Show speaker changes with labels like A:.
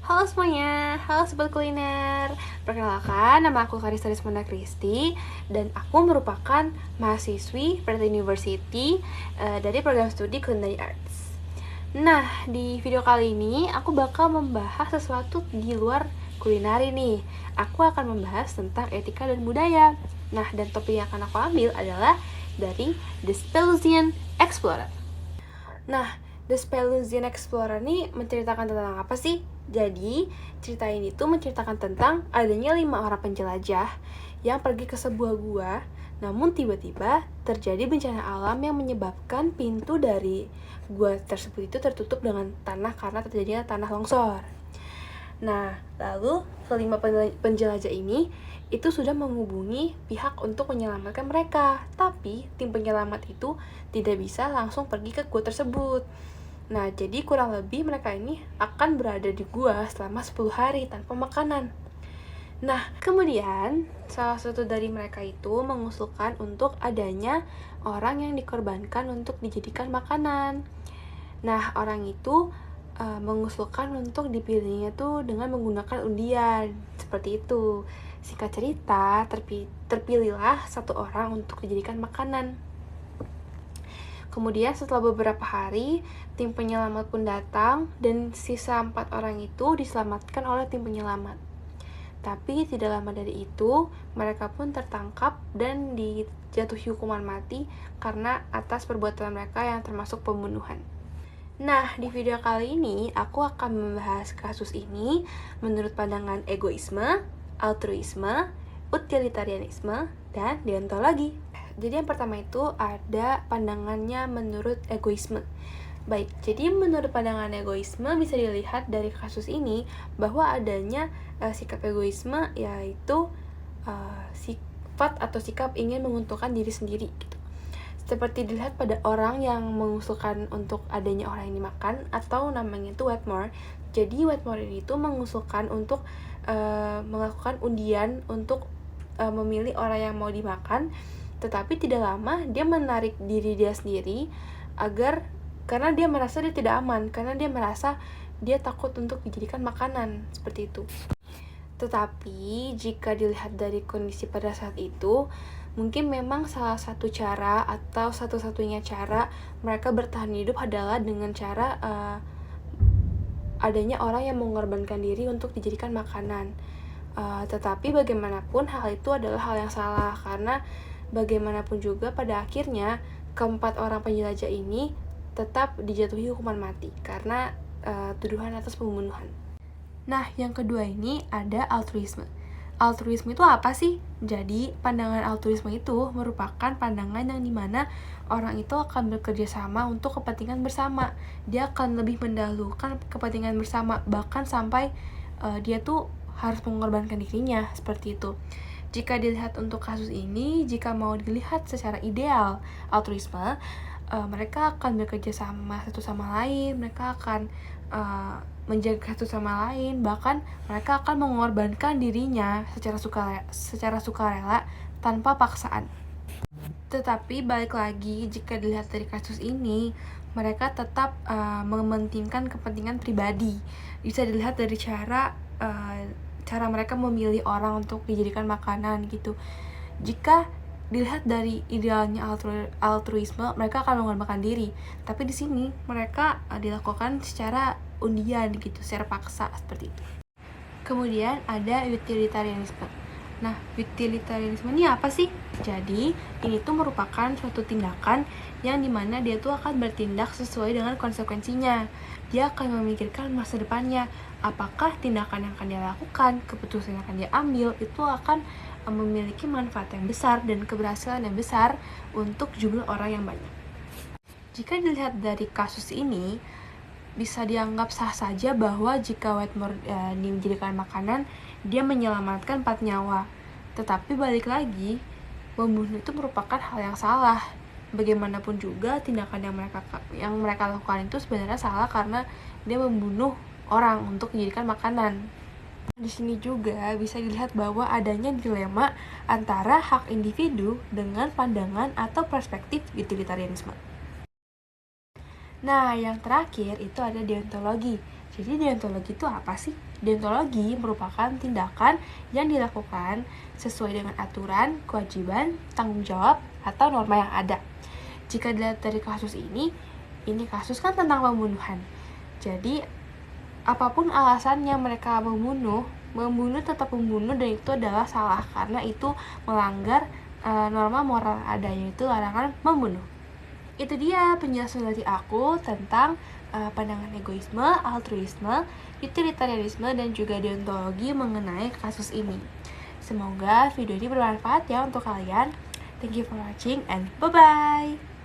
A: Halo semuanya, halo Sobat Kuliner. Perkenalkan, nama aku Karissa Rismana Kristi dan aku merupakan mahasiswi Pratt University dari program studi Culinary Arts. Nah, di video kali ini aku bakal membahas sesuatu di luar kulineri nih. Aku akan membahas tentang etika dan budaya. Nah, dan topik yang akan aku ambil adalah dari The Pelusian Explorer. Nah, The Pelusian Explorer ini menceritakan tentang apa sih? Jadi, cerita ini tuh menceritakan tentang adanya 5 orang penjelajah yang pergi ke sebuah gua, namun tiba-tiba terjadi bencana alam yang menyebabkan pintu dari gua tersebut itu tertutup dengan tanah karena terjadinya tanah longsor. Nah, lalu kelima penjelajah ini itu sudah menghubungi pihak untuk menyelamatkan mereka, tapi tim penyelamat itu tidak bisa langsung pergi ke gua tersebut. Nah, jadi kurang lebih mereka ini akan berada di gua selama 10 hari tanpa makanan. Nah, kemudian salah satu dari mereka itu mengusulkan untuk adanya orang yang dikorbankan untuk dijadikan makanan. Nah, orang itu mengusulkan untuk dipilihnya tuh dengan menggunakan undian. Seperti itu. Singkat cerita, terpilihlah satu orang untuk dijadikan makanan. Kemudian setelah beberapa hari, tim penyelamat pun datang dan sisa 4 orang itu diselamatkan oleh tim penyelamat. Tapi tidak lama dari itu, mereka pun tertangkap dan dijatuhi hukuman mati karena atas perbuatan mereka yang termasuk pembunuhan. Nah, di video kali ini aku akan membahas kasus ini menurut pandangan egoisme, altruisme, utilitarianisme, dan deontologi. Jadi yang pertama itu ada pandangannya menurut egoisme. Baik, jadi menurut pandangan egoisme bisa dilihat dari kasus ini bahwa adanya sikap egoisme yaitu sifat atau sikap ingin menguntungkan diri sendiri gitu. Seperti dilihat pada orang yang mengusulkan untuk adanya orang yang dimakan atau namanya itu Wetmore. Jadi Wetmore ini tuh mengusulkan untuk melakukan undian untuk memilih orang yang mau dimakan. Tetapi tidak lama dia menarik diri dia sendiri karena dia merasa dia tidak aman, karena dia merasa dia takut untuk dijadikan makanan, seperti itu. Tetapi jika dilihat dari kondisi pada saat itu, mungkin memang salah satu cara atau satu-satunya cara mereka bertahan hidup adalah dengan cara adanya orang yang mengorbankan diri untuk dijadikan makanan. Tetapi bagaimanapun hal itu adalah hal yang salah, karena bagaimanapun juga pada akhirnya keempat orang penjelajah ini tetap dijatuhi hukuman mati karena tuduhan atas pembunuhan. Nah, yang kedua ini ada altruisme. Altruisme itu apa sih? Jadi, pandangan altruisme itu merupakan pandangan yang dimana orang itu akan bekerja sama untuk kepentingan bersama. Dia akan lebih mendahulukan kepentingan bersama, bahkan sampai dia tuh harus mengorbankan dirinya, seperti itu. Jika dilihat untuk kasus ini, jika mau dilihat secara ideal altruisme, mereka akan bekerja sama satu sama lain, mereka akan menjaga satu sama lain, bahkan mereka akan mengorbankan dirinya secara sukarela tanpa paksaan. Tetapi balik lagi, jika dilihat dari kasus ini, mereka tetap mementingkan kepentingan pribadi. Bisa dilihat dari cara mereka memilih orang untuk dijadikan makanan gitu. Jika dilihat dari idealnya altruisme, mereka akan mengorbankan diri. Tapi di sini mereka dilakukan secara undian gitu, secara paksa seperti itu. Kemudian ada utilitarianisme. Nah, utilitarianisme ini apa sih? Jadi, ini tuh merupakan suatu tindakan yang dimana dia tuh akan bertindak sesuai dengan konsekuensinya. Dia akan memikirkan masa depannya. Apakah tindakan yang akan dia lakukan, keputusan yang akan dia ambil, itu akan memiliki manfaat yang besar dan keberhasilan yang besar untuk jumlah orang yang banyak. Jika dilihat dari kasus ini, bisa dianggap sah saja bahwa jika Wetmore dijadikan makanan, dia menyelamatkan 4 nyawa. Tetapi balik lagi, membunuh itu merupakan hal yang salah. Bagaimanapun juga tindakan yang mereka lakukan itu sebenarnya salah karena dia membunuh orang untuk dijadikan makanan. Di sini juga bisa dilihat bahwa adanya dilema antara hak individu dengan pandangan atau perspektif utilitarianisme. Nah, yang terakhir itu ada deontologi. Jadi deontologi itu apa sih? Deontologi merupakan tindakan yang dilakukan sesuai dengan aturan, kewajiban, tanggung jawab, atau norma yang ada. Jika dilihat dari kasus ini kasus kan tentang pembunuhan. Jadi apapun alasannya mereka membunuh tetap membunuh, dan itu adalah salah karena itu melanggar norma moral ada, yaitu larangan membunuh. Itu dia penjelasan dari aku tentang pandangan egoisme, altruisme, utilitarianisme, dan juga deontologi mengenai kasus ini. Semoga video ini bermanfaat ya untuk kalian. Thank you for watching and bye-bye!